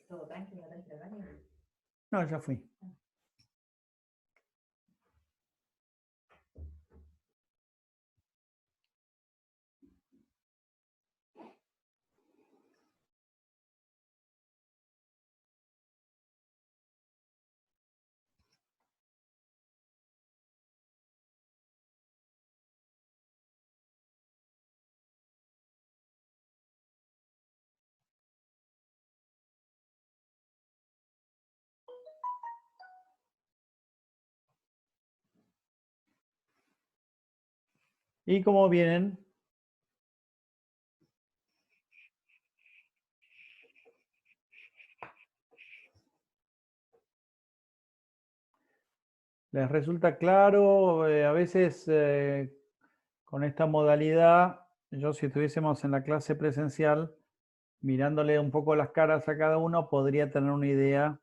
¿Todo tranquilo? No, ya fui. ¿Y cómo vienen? ¿Les resulta claro? A veces con esta modalidad, yo si estuviésemos en la clase presencial, mirándole un poco las caras a cada uno, podría tener una idea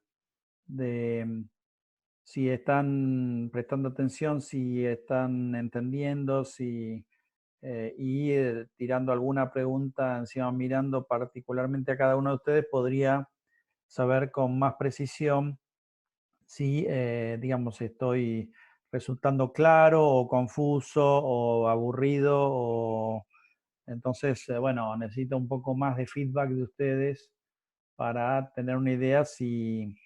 de si están prestando atención, si están entendiendo, si y tirando alguna pregunta, encima mirando particularmente a cada uno de ustedes, podría saber con más precisión si, digamos, estoy resultando claro o confuso o aburrido o... Entonces, bueno, necesito un poco más de feedback de ustedes para tener una idea si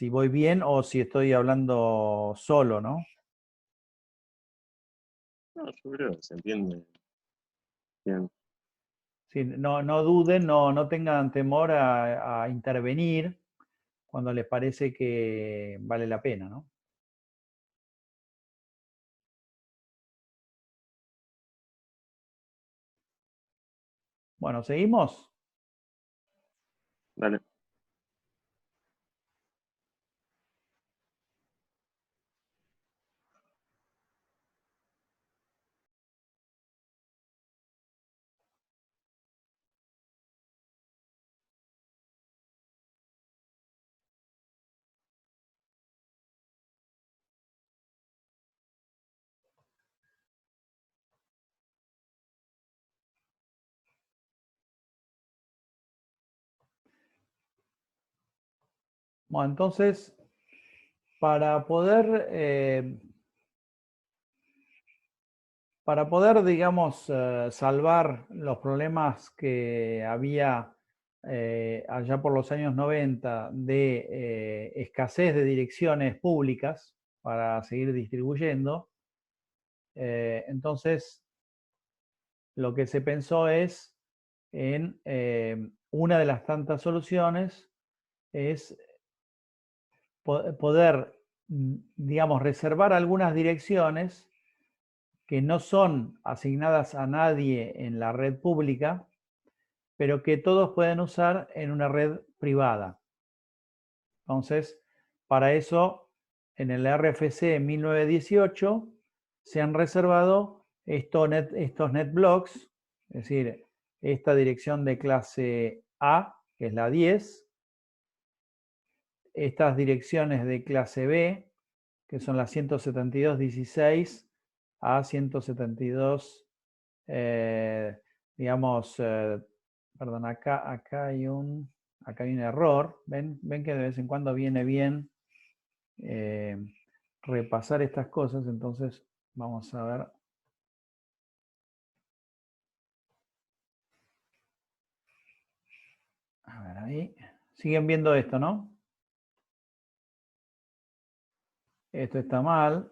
voy bien o si estoy hablando solo, ¿no? No, yo creo que se entiende bien. Sí, no duden, no tengan temor a intervenir cuando les parece que vale la pena, ¿no? Bueno, ¿seguimos? Dale. Bueno, entonces, para poder, digamos, salvar los problemas que había allá por los años 90 de escasez de direcciones públicas para seguir distribuyendo, entonces lo que se pensó es en una de las tantas soluciones es poder, digamos, reservar algunas direcciones que no son asignadas a nadie en la red pública, pero que todos pueden usar en una red privada. Entonces, para eso, en el RFC 1918 se han reservado estos netblocks, es decir, esta dirección de clase A, que es la 10, estas direcciones de clase B, que son las 172.16 a 172, digamos, perdón, acá hay un error. ¿Ven que de vez en cuando viene bien repasar estas cosas? Entonces vamos a ver. A ver ahí. Siguen viendo esto, ¿no? Esto está mal.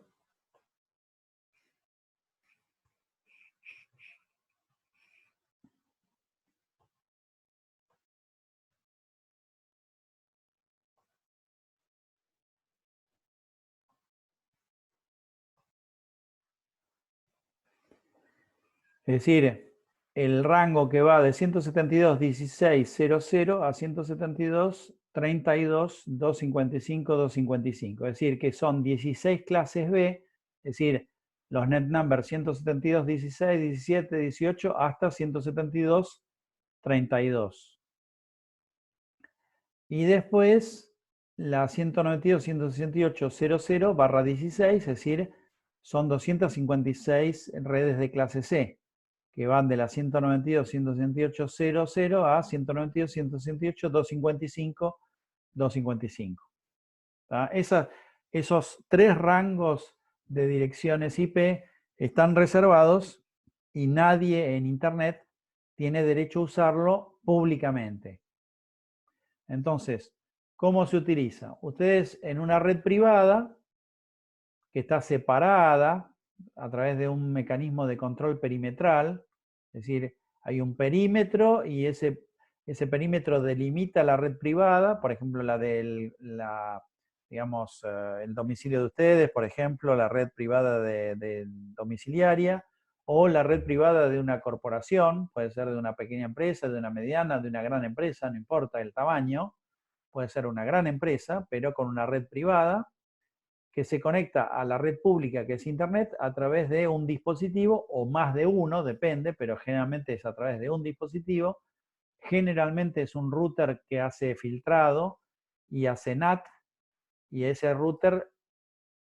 Es decir, el rango que va de 172.16.00 a 172.32.255.255. Es decir, que son 16 clases B, es decir, los net numbers 172.16, 17, 18 hasta 172.32. Y después la 192.168.00/16, es decir, son 256 redes de clase C, que van de la 192.168.0.0 a 192.168.255.255. Esos tres rangos de direcciones IP están reservados y nadie en Internet tiene derecho a usarlo públicamente. Entonces, ¿cómo se utiliza? Ustedes en una red privada que está separada a través de un mecanismo de control perimetral, es decir, hay un perímetro y ese perímetro delimita la red privada, por ejemplo, digamos, el domicilio de ustedes, por ejemplo, la red privada de domiciliaria, o la red privada de una corporación, puede ser de una pequeña empresa, de una mediana, de una gran empresa, no importa el tamaño, puede ser una gran empresa, pero con una red privada que se conecta a la red pública que es Internet a través de un dispositivo o más de uno, depende, pero generalmente es a través de un dispositivo. Generalmente es un router que hace filtrado y hace NAT, y ese router,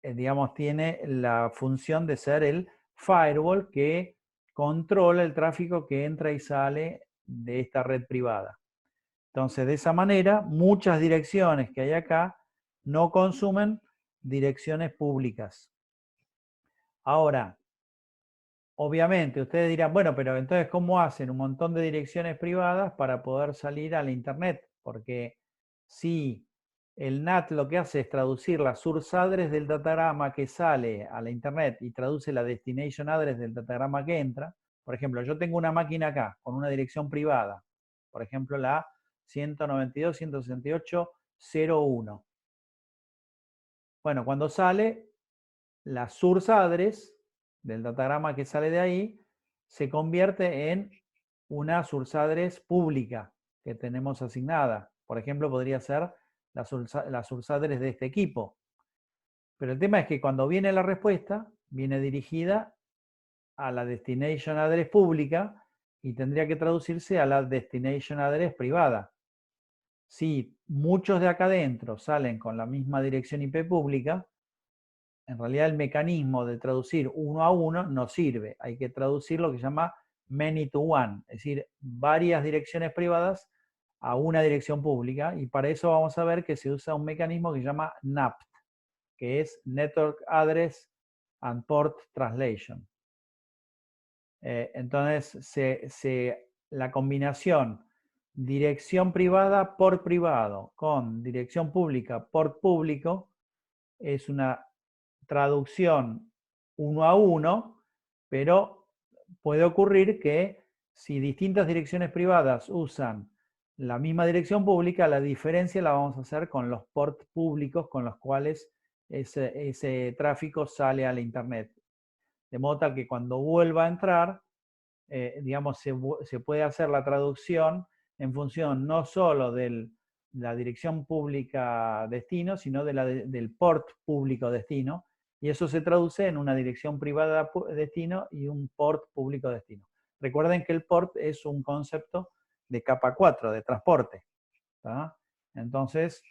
digamos, tiene la función de ser el firewall que controla el tráfico que entra y sale de esta red privada. Entonces, de esa manera, muchas direcciones que hay acá no consumen direcciones públicas. Ahora, obviamente, ustedes dirán, bueno, pero entonces, ¿cómo hacen un montón de direcciones privadas para poder salir a la Internet? Porque si el NAT lo que hace es traducir la source address del datagrama que sale a la Internet y traduce la destination address del datagrama que entra, por ejemplo, yo tengo una máquina acá con una dirección privada, por ejemplo, la 192.168.0.1. Bueno, cuando sale, la source address del datagrama que sale de ahí se convierte en una source address pública que tenemos asignada. Por ejemplo, podría ser la source address de este equipo. Pero el tema es que cuando viene la respuesta, viene dirigida a la destination address pública y tendría que traducirse a la destination address privada. Si muchos de acá adentro salen con la misma dirección IP pública, en realidad el mecanismo de traducir uno a uno no sirve. Hay que traducir lo que se llama many to one, es decir, varias direcciones privadas a una dirección pública, y para eso vamos a ver que se usa un mecanismo que se llama NAPT, que es Network Address and Port Translation. Entonces, la combinación dirección privada por privado con dirección pública por público es una traducción uno a uno, pero puede ocurrir que si distintas direcciones privadas usan la misma dirección pública, la diferencia la vamos a hacer con los ports públicos con los cuales ese tráfico sale a la Internet. De modo tal que cuando vuelva a entrar, digamos, se puede hacer la traducción en función no solo de la dirección pública destino, sino del port público destino, y eso se traduce en una dirección privada destino y un port público destino. Recuerden que el port es un concepto de capa 4, de transporte. ¿Tá? Entonces,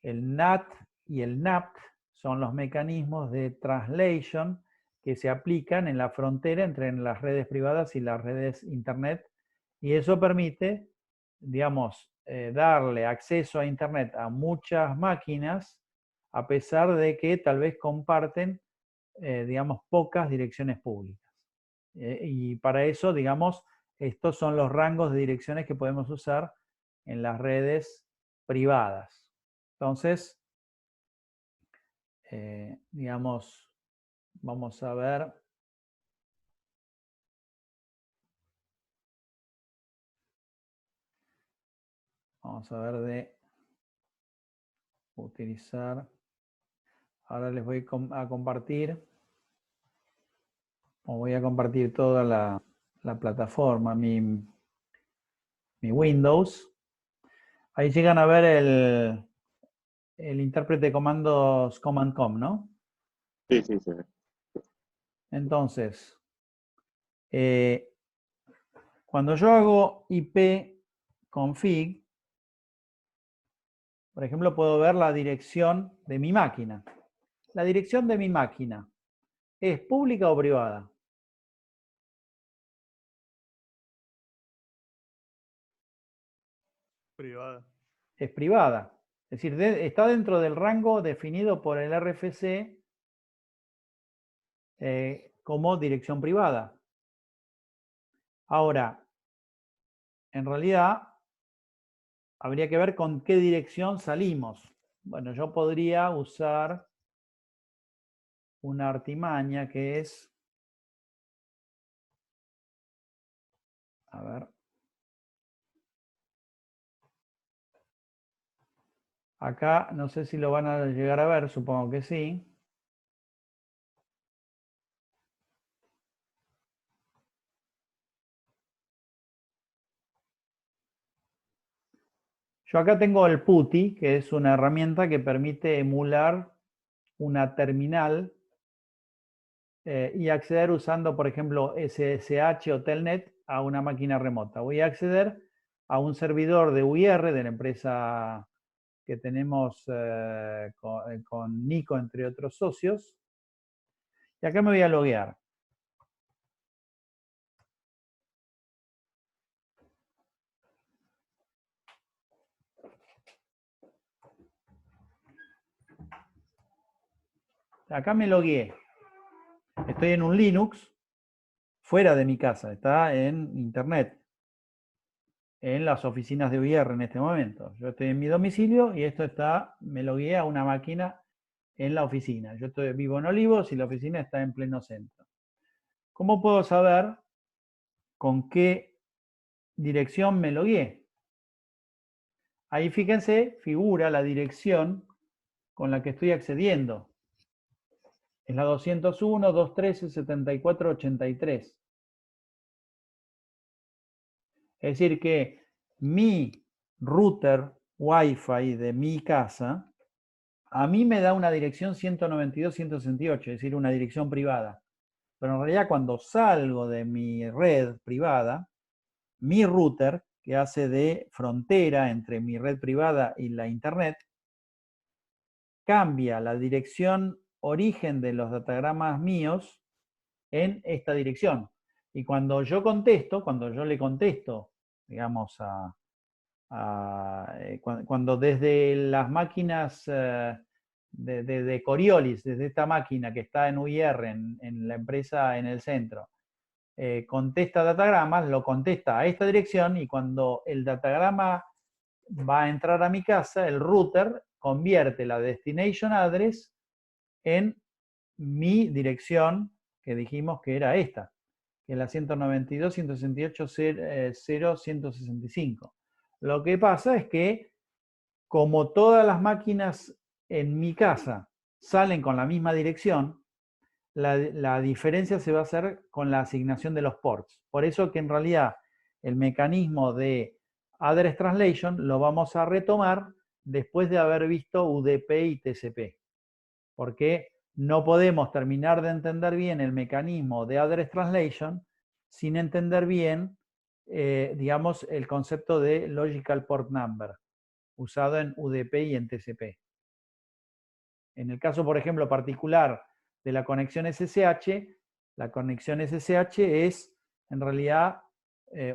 el NAT y el NAPT son los mecanismos de translation que se aplican en la frontera entre las redes privadas y las redes Internet, y eso permite, digamos, darle acceso a Internet a muchas máquinas, a pesar de que tal vez comparten, digamos, pocas direcciones públicas. Y para eso, digamos, estos son los rangos de direcciones que podemos usar en las redes privadas. Entonces, digamos, vamos a ver. Vamos a ver de utilizar. Ahora les voy a compartir. O voy a compartir toda la plataforma, mi Windows. Ahí llegan a ver el intérprete de comandos Command-Com, ¿no? Sí, sí, sí. Entonces, cuando yo hago ipconfig, por ejemplo, puedo ver la dirección de mi máquina. La dirección de mi máquina ¿Es pública o privada? Privada. Es privada. Es decir, está dentro del rango definido por el RFC como dirección privada. Ahora, en realidad, habría que ver con qué dirección salimos. Bueno, yo podría usar una artimaña que es, a ver, acá no sé si lo van a llegar a ver, supongo que sí. Yo acá tengo el PuTTY, que es una herramienta que permite emular una terminal y acceder usando, por ejemplo, SSH o Telnet a una máquina remota. Voy a acceder a un servidor de UIR de la empresa que tenemos con Nico, entre otros socios. Y acá me voy a loguear. Acá me logueé. Estoy en un Linux fuera de mi casa, está en internet, en las oficinas de UIR en este momento. Yo estoy en mi domicilio y esto está, me logueé a una máquina en la oficina. Yo vivo en Olivos y la oficina está en pleno centro. ¿Cómo puedo saber con qué dirección me logueé? Ahí fíjense, figura la dirección con la que estoy accediendo. Es la 201.213.7483. Es decir que mi router Wi-Fi de mi casa a mí me da una dirección 192.168, es decir, una dirección privada. Pero en realidad cuando salgo de mi red privada, mi router, que hace de frontera entre mi red privada y la internet, cambia la dirección origen de los datagramas míos en esta dirección. Y cuando yo le contesto, digamos, cuando desde las máquinas de Coriolis, desde esta máquina que está en UIR, en la empresa en el centro, contesta datagramas, lo contesta a esta dirección y cuando el datagrama va a entrar a mi casa, el router convierte la destination address en mi dirección, que dijimos que era esta, que es la 192.168.0.165. Lo que pasa es que, como todas las máquinas en mi casa salen con la misma dirección, la diferencia se va a hacer con la asignación de los ports. Por eso que en realidad el mecanismo de Address Translation lo vamos a retomar después de haber visto UDP y TCP. Porque no podemos terminar de entender bien el mecanismo de Address Translation sin entender bien, digamos, el concepto de Logical Port Number usado en UDP y en TCP. En el caso, por ejemplo, particular de la conexión SSH, la conexión SSH es en realidad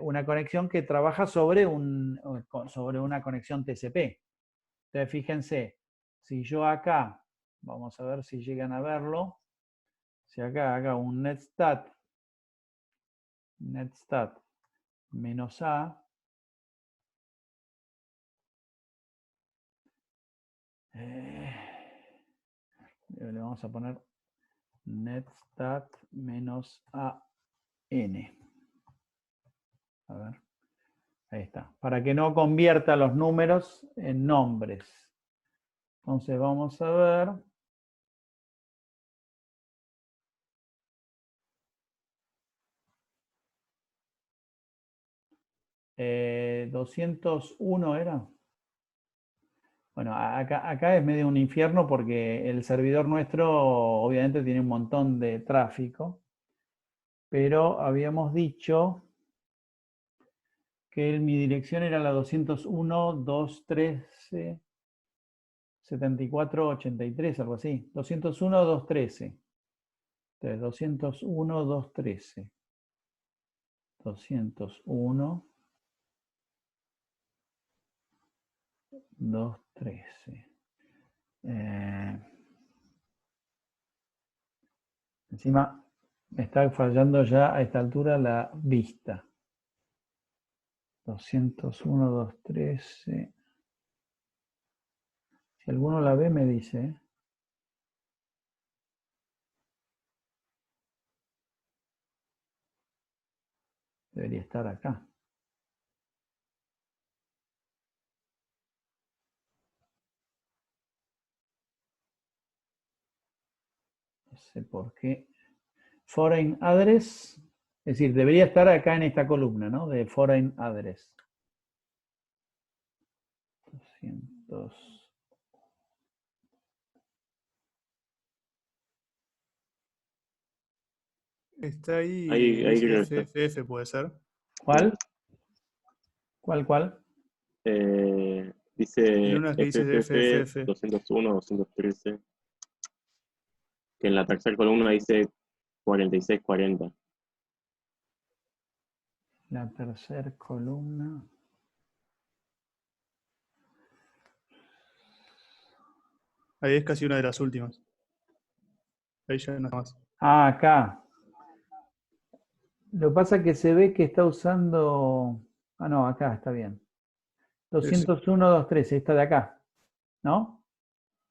una conexión que trabaja sobre una conexión TCP. Entonces, fíjense, si yo acá, vamos a ver si llegan a verlo, si acá haga un netstat -a, le vamos a poner netstat -an. A ver, ahí está. Para que no convierta los números en nombres. Entonces vamos a ver. 201 era. Bueno, acá es medio un infierno porque el servidor nuestro obviamente tiene un montón de tráfico, pero habíamos dicho que mi dirección era la 201.213.7483, algo así. 201.213. Entonces, 201, 213. 201, 213. Encima me está fallando ya a esta altura la vista. 201, 213. Si alguno la ve, me dice, ¿eh? Debería estar acá. No sé por qué. Foreign address. Es decir, debería estar acá en esta columna, ¿no? De foreign address. 200. Está ahí, Ahí creo que está. FFF, puede ser. ¿Cuál? ¿Cuál? Dice Tiene una que dice FFF FFF. 201, 213. Que en la tercera columna dice 4640. La tercera columna. Ahí es casi una de las últimas. Ahí ya no está más. Ah, acá. Lo que pasa es que se ve que está usando... Ah, no, acá está bien. 201, 213, esta de acá, ¿no?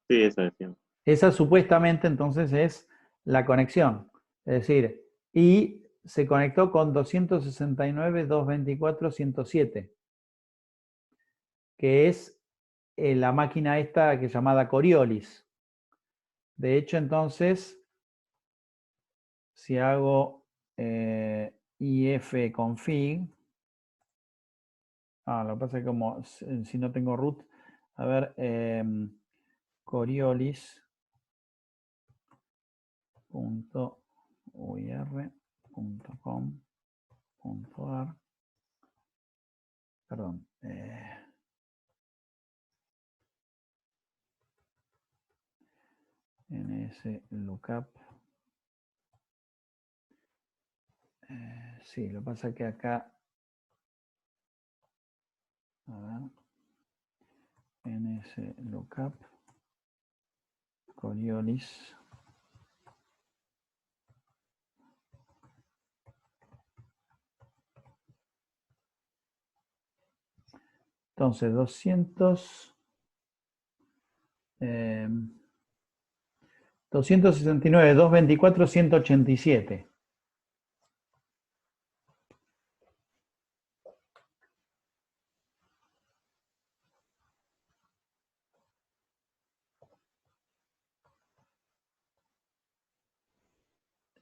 Sí, eso decía. Esa supuestamente entonces es la conexión. Es decir, y se conectó con 269, 224, 107, que es la máquina esta que es llamada Coriolis. De hecho, entonces, si hago ifconfig, lo que pasa es que como si no tengo root, a ver, coriolis.uir.com.ar, perdón, nslookup. Sí, lo que pasa es que acá, a ver, nslookup, Coriolis. Entonces, 269, 224, 187.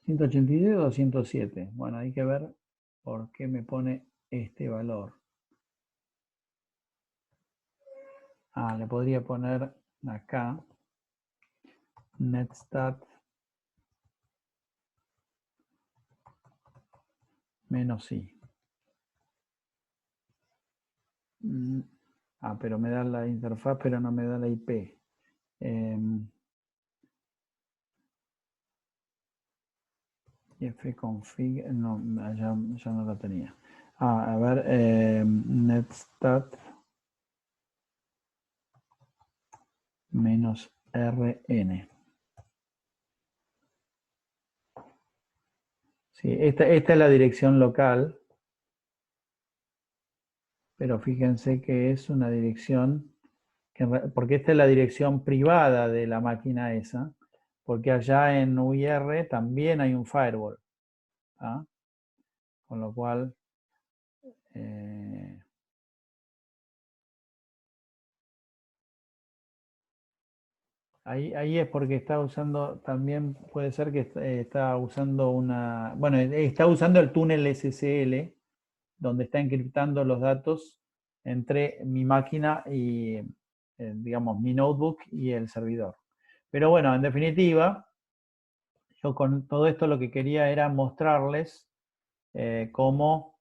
¿186 o 207? Bueno, hay que ver por qué me pone este valor. Le podría poner acá netstat -i. Pero me da la interfaz, pero no me da la IP. fconfig, no, ya no la tenía. A ver, netstat -rn. Sí, esta es la dirección local, pero fíjense que es una dirección, porque esta es la dirección privada de la máquina esa, porque allá en UIR también hay un firewall. Con lo cual, ahí es porque está usando, también puede ser que está usando está usando el túnel SSL, donde está encriptando los datos entre mi máquina y, digamos, mi notebook y el servidor. Pero bueno, en definitiva, yo con todo esto lo que quería era mostrarles cómo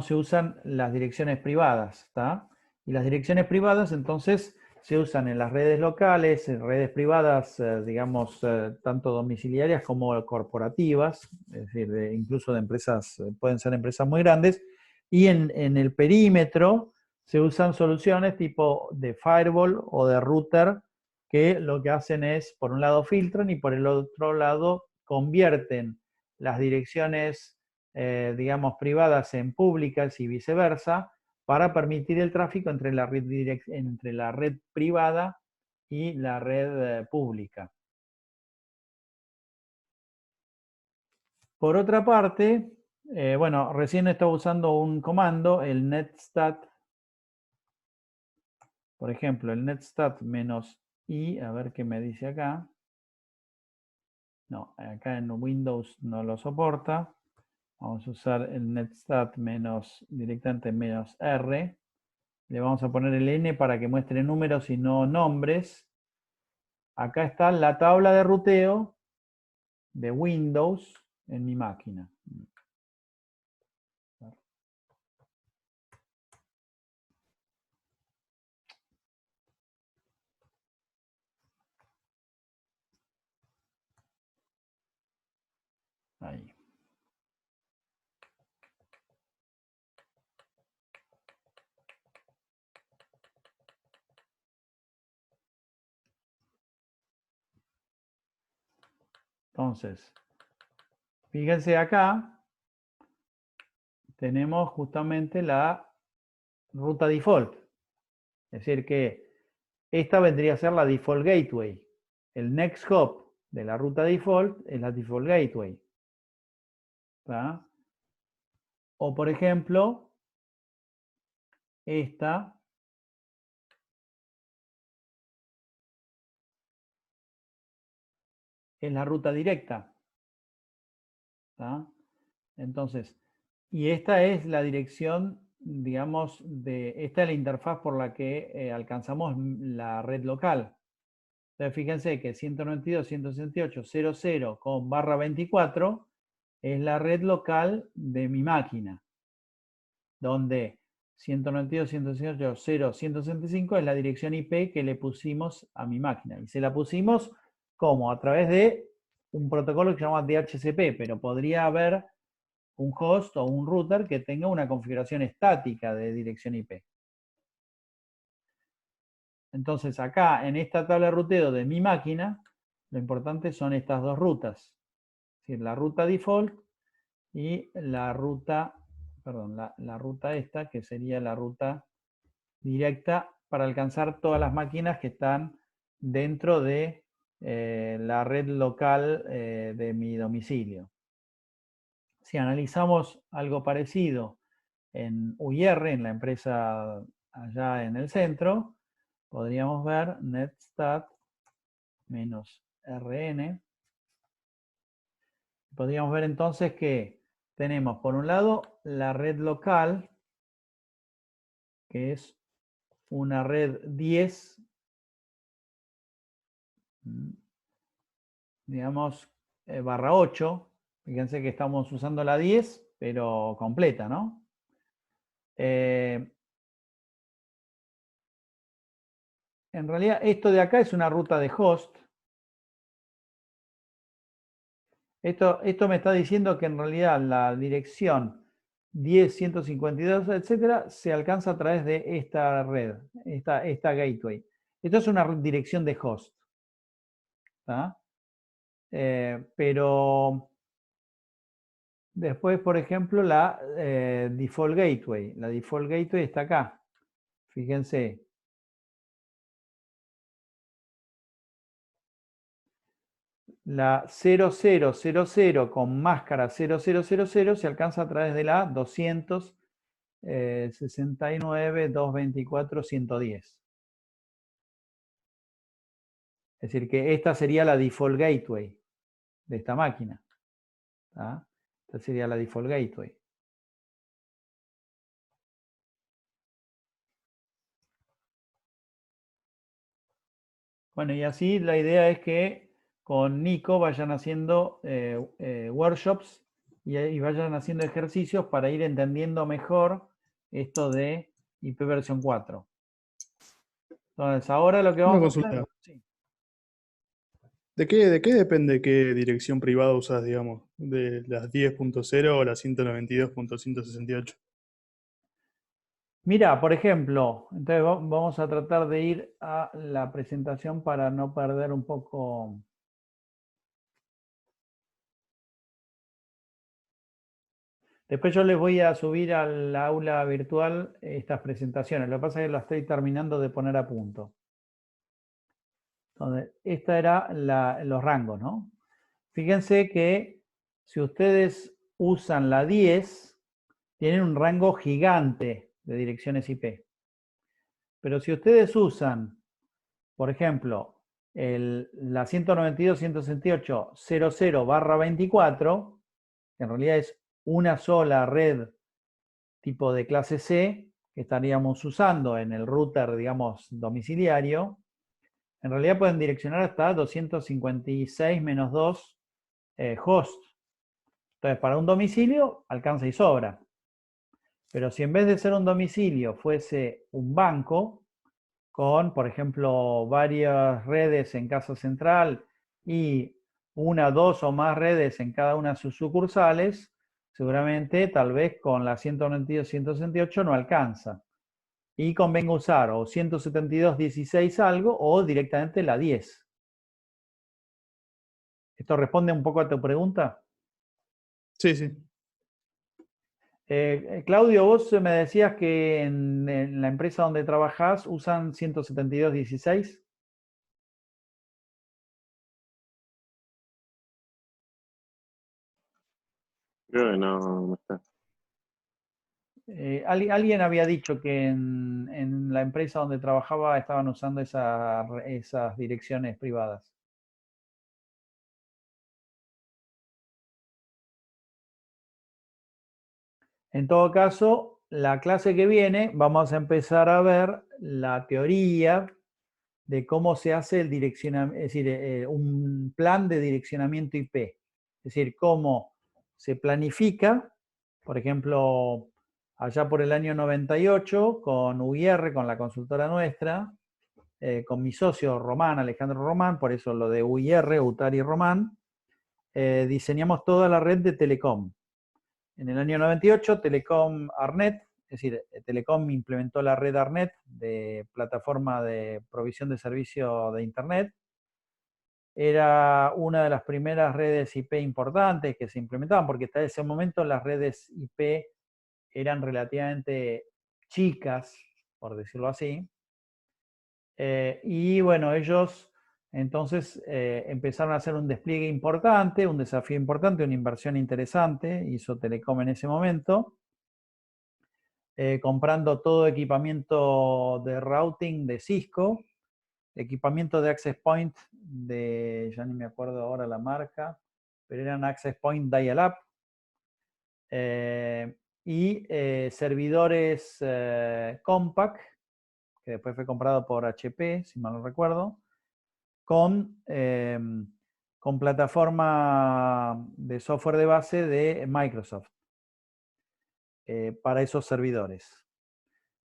se usan las direcciones privadas, ¿está? Y las direcciones privadas entonces se usan en las redes locales, en redes privadas, digamos, tanto domiciliarias como corporativas, es decir, incluso de empresas, pueden ser empresas muy grandes, y en el perímetro se usan soluciones tipo de firewall o de router, que lo que hacen es, por un lado filtran y por el otro lado convierten las direcciones, digamos, privadas en públicas y viceversa, para permitir el tráfico entre la red privada y la red pública. Por otra parte, bueno, recién estaba usando un comando, el netstat. Por ejemplo, el netstat -i, a ver qué me dice acá. No, acá en Windows no lo soporta. Vamos a usar el netstat directamente -r. Le vamos a poner el n para que muestre números y no nombres. Acá está la tabla de ruteo de Windows en mi máquina. Ahí. Entonces, fíjense acá, tenemos justamente la ruta default. Es decir que esta vendría a ser la default gateway. El next hop de la ruta default es la default gateway. ¿Tá? O por ejemplo, esta es la ruta directa. ¿Tá? Entonces, y esta es la dirección, digamos, esta es la interfaz por la que alcanzamos la red local. Entonces, fíjense que 192.168.0.0 con /24 es la red local de mi máquina, donde 192.168.0.165 es la dirección IP que le pusimos a mi máquina. Y se la pusimos como a través de un protocolo que se llama DHCP, pero podría haber un host o un router que tenga una configuración estática de dirección IP. Entonces acá en esta tabla de ruteo de mi máquina, lo importante son estas dos rutas. Es decir, la ruta default y la ruta, perdón, la ruta esta, que sería la ruta directa para alcanzar todas las máquinas que están dentro de la red local de mi domicilio. Si analizamos algo parecido en UIR, en la empresa allá en el centro, podríamos ver netstat -rn. Podríamos ver entonces que tenemos por un lado la red local, que es una red 10, digamos, /8. Fíjense que estamos usando la 10, pero completa, ¿no? En realidad esto de acá es una ruta de host. Esto me está diciendo que en realidad la dirección 10, 152, etcétera, se alcanza a través de esta red, esta gateway. Esto es una dirección de host. ¿Tá? Pero después, por ejemplo, la default gateway. La default gateway está acá. Fíjense. La 0000 con máscara 0000 se alcanza a través de la 269.224.110. Es decir, que esta sería la default gateway de esta máquina. ¿Tá? Esta sería la default gateway. Bueno, y así la idea es que con Nico vayan haciendo workshops y vayan haciendo ejercicios para ir entendiendo mejor esto de IP versión 4. Entonces, ahora lo que Una vamos a hacer... consulta. Sí. ¿De qué depende qué dirección privada usas, digamos? ¿De las 10.0 o las 192.168? Mira, por ejemplo, entonces vamos a tratar de ir a la presentación para no perder un poco. Después yo les voy a subir al aula virtual estas presentaciones. Lo que pasa es que las estoy terminando de poner a punto. Entonces, esta era los rangos, ¿no? Fíjense que si ustedes usan la 10, tienen un rango gigante de direcciones IP. Pero si ustedes usan, por ejemplo, la 192.168.00/24, que en realidad es una sola red tipo de clase C que estaríamos usando en el router, digamos, domiciliario, en realidad pueden direccionar hasta 256-2 hosts. Entonces, para un domicilio alcanza y sobra. Pero si en vez de ser un domicilio fuese un banco, con, por ejemplo, varias redes en casa central y una, dos o más redes en cada una de sus sucursales, seguramente tal vez con la 192.168 no alcanza. Y convenga usar o 172.16 algo o directamente la 10. ¿Esto responde un poco a tu pregunta? Sí, sí. Claudio, vos me decías que en la empresa donde trabajás usan 172.16. Creo que no está. Alguien había dicho que en la empresa donde trabajaba estaban usando esas direcciones privadas. En todo caso, la clase que viene vamos a empezar a ver la teoría de cómo se hace el direccionamiento, es decir, un plan de direccionamiento IP. Es decir, cómo se planifica, por ejemplo, allá por el año 98, con UIR, con la consultora nuestra, con mi socio Román, Alejandro Román, por eso lo de UIR, Utari Román, diseñamos toda la red de Telecom. En el año 98, Telecom Arnet, es decir, Telecom implementó la red Arnet de plataforma de provisión de servicio de Internet. Era una de las primeras redes IP importantes que se implementaban, porque hasta ese momento las redes IP eran relativamente chicas, por decirlo así. Y bueno, ellos entonces empezaron a hacer un despliegue importante, un desafío importante, una inversión interesante, hizo Telecom en ese momento, comprando todo equipamiento de routing de Cisco, equipamiento de Access Point de, ya ni me acuerdo ahora la marca, pero eran Access Point Dial-Up, y servidores Compaq, que después fue comprado por HP, si mal no recuerdo, con plataforma de software de base de Microsoft para esos servidores.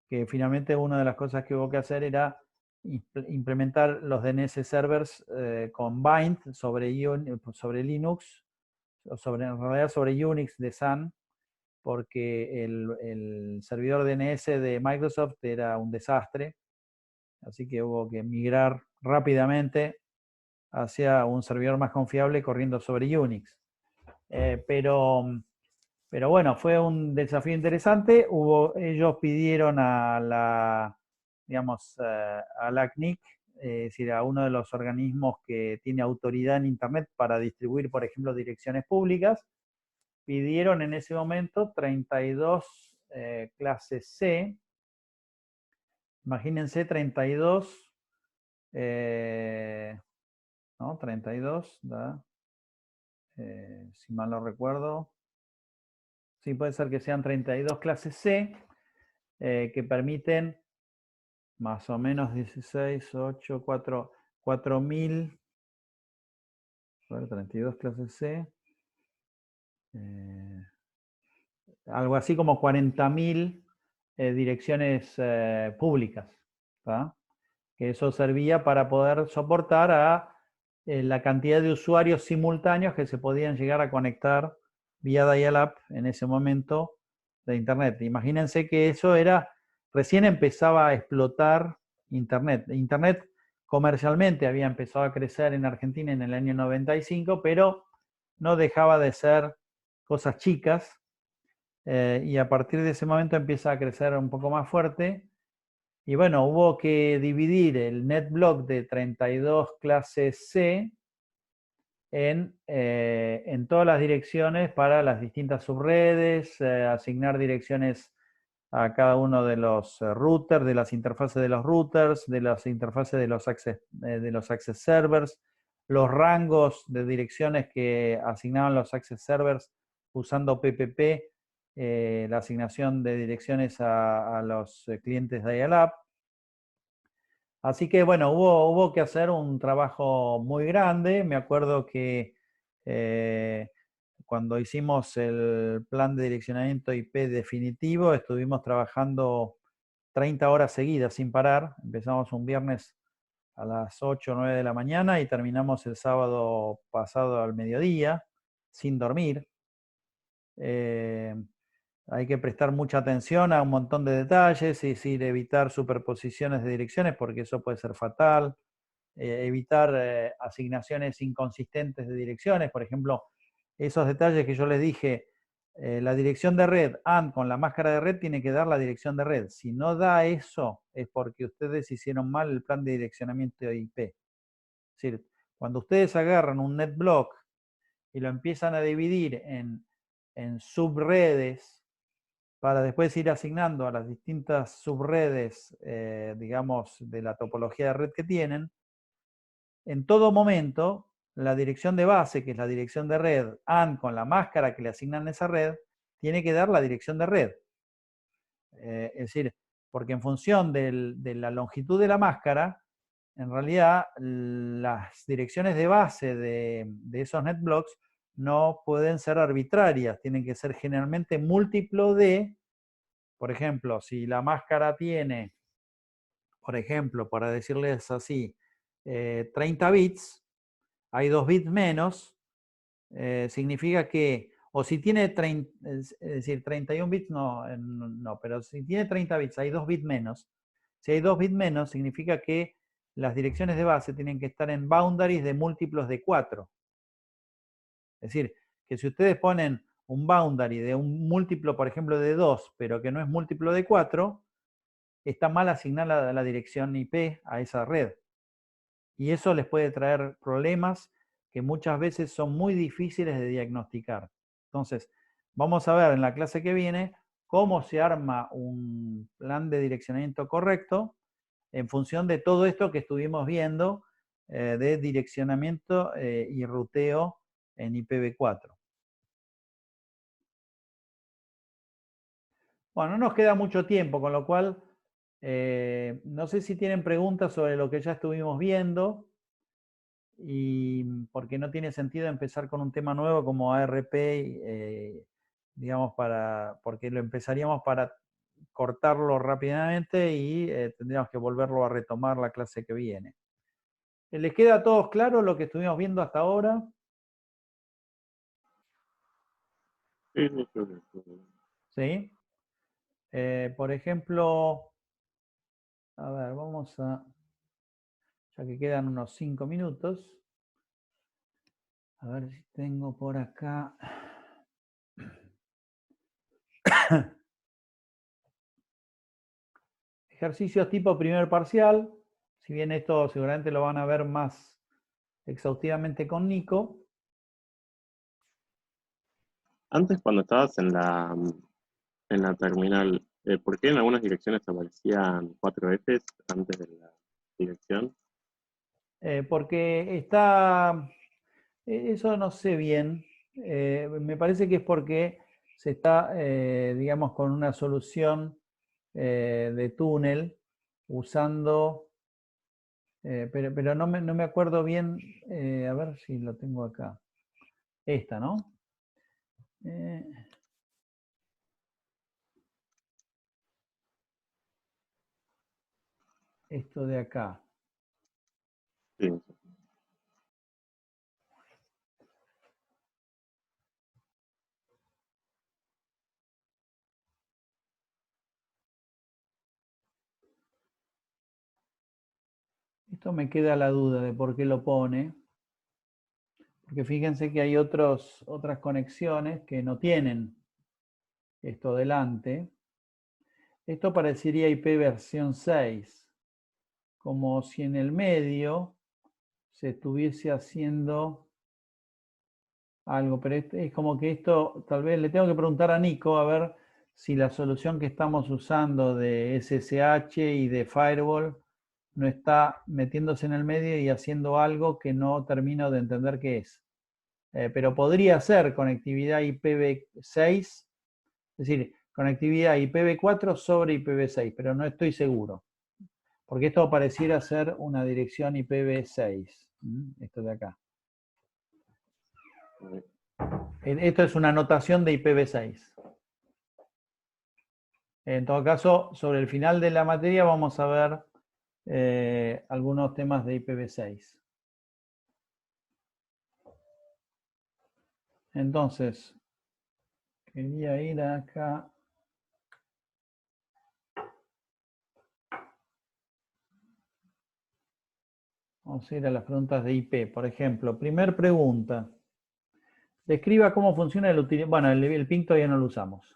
Que finalmente una de las cosas que hubo que hacer era implementar los DNS servers con Bind sobre Linux, o en realidad sobre Unix de Sun, porque el servidor DNS de Microsoft era un desastre, así que hubo que migrar rápidamente hacia un servidor más confiable corriendo sobre Unix. Pero bueno, fue un desafío interesante. Ellos pidieron a la, digamos, a la CNIC, es decir, a uno de los organismos que tiene autoridad en Internet para distribuir, por ejemplo, direcciones públicas, pidieron en ese momento 32 clases C. Imagínense 32, ¿no? 32, ¿da? Si mal no recuerdo. Sí, puede ser que sean 32 clases C que permiten más o menos 16, 8, 4.000, 32 clases C, algo así como 40.000 direcciones públicas, ¿tá? que eso servía para poder soportar a la cantidad de usuarios simultáneos que se podían llegar a conectar vía dial-up en ese momento de Internet. Imagínense que eso recién empezaba a explotar Internet. Internet comercialmente había empezado a crecer en Argentina en el año 95, pero no dejaba de ser cosas chicas, y a partir de ese momento empieza a crecer un poco más fuerte. Y bueno, hubo que dividir el NetBlock de 32 clases C en todas las direcciones para las distintas subredes, asignar direcciones a cada uno de los routers, de las interfaces de los routers, de las interfaces de los access servers, los rangos de direcciones que asignaban los access servers usando PPP, la asignación de direcciones a los clientes de dial-up. Así que bueno, hubo que hacer un trabajo muy grande. Me acuerdo que cuando hicimos el plan de direccionamiento IP definitivo, estuvimos trabajando 30 horas seguidas sin parar. Empezamos un viernes a las 8 o 9 de la mañana y terminamos el sábado pasado al mediodía, sin dormir. Hay que prestar mucha atención a un montón de detalles, es decir, evitar superposiciones de direcciones porque eso puede ser fatal. Evitar asignaciones inconsistentes de direcciones, por ejemplo, esos detalles que yo les dije, la dirección de red AND con la máscara de red tiene que dar la dirección de red. Si no da eso, es porque ustedes hicieron mal el plan de direccionamiento de IP. Es decir, cuando ustedes agarran un NetBlock y lo empiezan a dividir en subredes, para después ir asignando a las distintas subredes, digamos, de la topología de red que tienen, en todo momento, la dirección de base, que es la dirección de red, AND con la máscara que le asignan a esa red, tiene que dar la dirección de red. Es decir, porque en función de la longitud de la máscara, en realidad las direcciones de base de esos NetBlocks no pueden ser arbitrarias, tienen que ser generalmente múltiplo de, por ejemplo, si la máscara tiene, por ejemplo, para decirles así, 30 bits, hay 2 bits menos, significa que, o si tiene 30, es decir, 31 bits, no, pero si tiene 30 bits, hay 2 bits menos. Si hay 2 bits menos, significa que las direcciones de base tienen que estar en boundaries de múltiplos de 4. Es decir, que si ustedes ponen un boundary de un múltiplo, por ejemplo, de 2, pero que no es múltiplo de 4, está mal asignada la dirección IP a esa red. Y eso les puede traer problemas que muchas veces son muy difíciles de diagnosticar. Entonces, vamos a ver en la clase que viene cómo se arma un plan de direccionamiento correcto en función de todo esto que estuvimos viendo de direccionamiento y ruteo en IPv4. Bueno, no nos queda mucho tiempo, con lo cual no sé si tienen preguntas sobre lo que ya estuvimos viendo. Y porque no tiene sentido empezar con un tema nuevo como ARP, digamos, porque lo empezaríamos para cortarlo rápidamente y tendríamos que volverlo a retomar la clase que viene. ¿Les queda a todos claro lo que estuvimos viendo hasta ahora? Sí, sí, sí. ¿Sí? Por ejemplo, a ver, vamos a, ya que quedan unos 5 minutos, a ver si tengo por acá. Ejercicios tipo primer parcial, si bien esto seguramente lo van a ver más exhaustivamente con Nico. Antes, cuando estabas en la terminal, ¿por qué en algunas direcciones aparecían 4 Fs antes de la dirección? Porque está, eso no sé bien, me parece que es porque se está, digamos, con una solución de túnel usando, pero no me acuerdo bien, a ver si lo tengo acá, esta, ¿no? Esto de acá. Sí. Esto me queda la duda de por qué lo pone. Porque fíjense que hay otras conexiones que no tienen esto delante. Esto parecería IP versión 6, como si en el medio se estuviese haciendo algo, pero es como que esto, tal vez le tengo que preguntar a Nico a ver si la solución que estamos usando de SSH y de Firewall no está metiéndose en el medio y haciendo algo que no termino de entender qué es. Pero podría ser conectividad IPv6, es decir, conectividad IPv4 sobre IPv6, pero no estoy seguro. Porque esto pareciera ser una dirección IPv6. Esto de acá. Esto es una notación de IPv6. En todo caso, sobre el final de la materia vamos a ver algunos temas de IPv6. Entonces, quería ir acá. Vamos a ir a las preguntas de IP. Por ejemplo, primer pregunta. Describa cómo funciona el utilizador. Bueno, el ping todavía no lo usamos.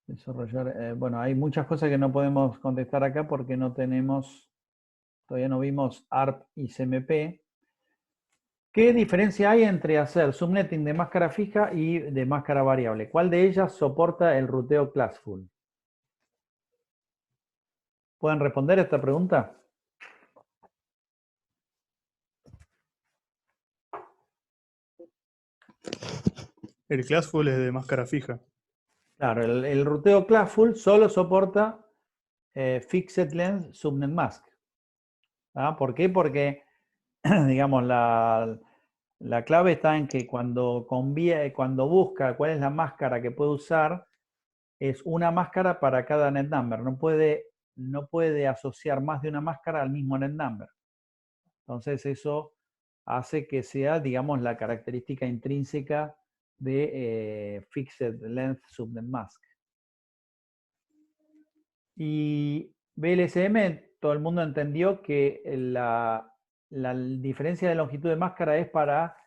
Desarrollar. Bueno, hay muchas cosas que no podemos contestar acá porque no tenemos, todavía no vimos ARP y CMP. ¿Qué diferencia hay entre hacer subnetting de máscara fija y de máscara variable? ¿Cuál de ellas soporta el ruteo classful? ¿Pueden responder esta pregunta? El classful es de máscara fija. Claro, el ruteo classful solo soporta fixed length subnet mask. ¿Ah? ¿Por qué? Porque, digamos, la clave está en que cuando busca cuál es la máscara que puede usar, es una máscara para cada net number. No puede asociar más de una máscara al mismo net number. Entonces eso hace que sea, digamos, la característica intrínseca de Fixed Length Subnet Mask. Y VLSM, todo el mundo entendió que la diferencia de longitud de máscara es para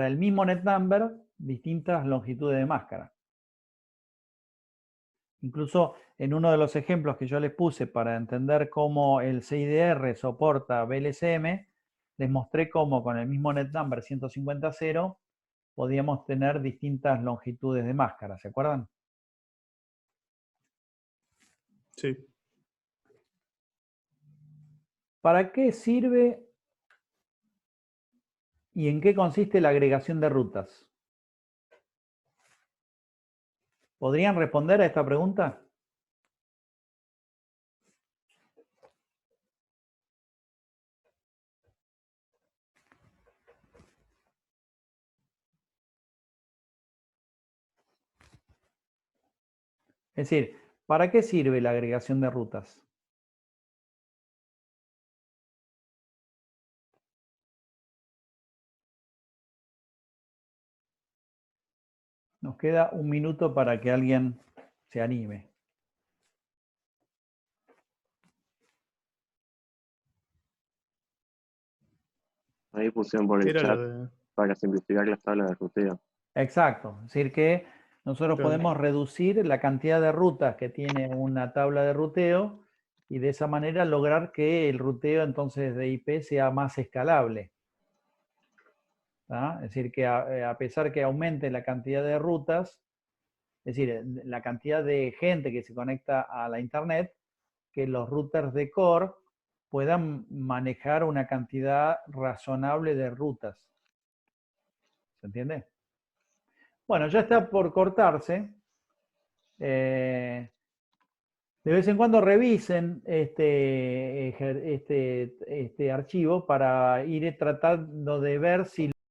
el mismo net number, distintas longitudes de máscara. Incluso en uno de los ejemplos que yo les puse para entender cómo el CIDR soporta VLSM, les mostré cómo con el mismo net number 150.0 podíamos tener distintas longitudes de máscara, ¿se acuerdan? Sí. ¿Para qué sirve y en qué consiste la agregación de rutas? ¿Podrían responder a esta pregunta? Es decir, ¿para qué sirve la agregación de rutas? Nos queda un minuto para que alguien se anime. Ahí pusieron por ¿Qué el era chat lo de...? para simplificar las tablas de ruteo. Exacto, es decir que nosotros Claro. podemos reducir la cantidad de rutas que tiene una tabla de ruteo y de esa manera lograr que el ruteo entonces de IP sea más escalable. ¿Ah? Es decir, que a pesar que aumente la cantidad de rutas, es decir, la cantidad de gente que se conecta a la Internet, que los routers de core puedan manejar una cantidad razonable de rutas. ¿Se entiende? Bueno, ya está por cortarse. De vez en cuando revisen este archivo para ir tratando de ver si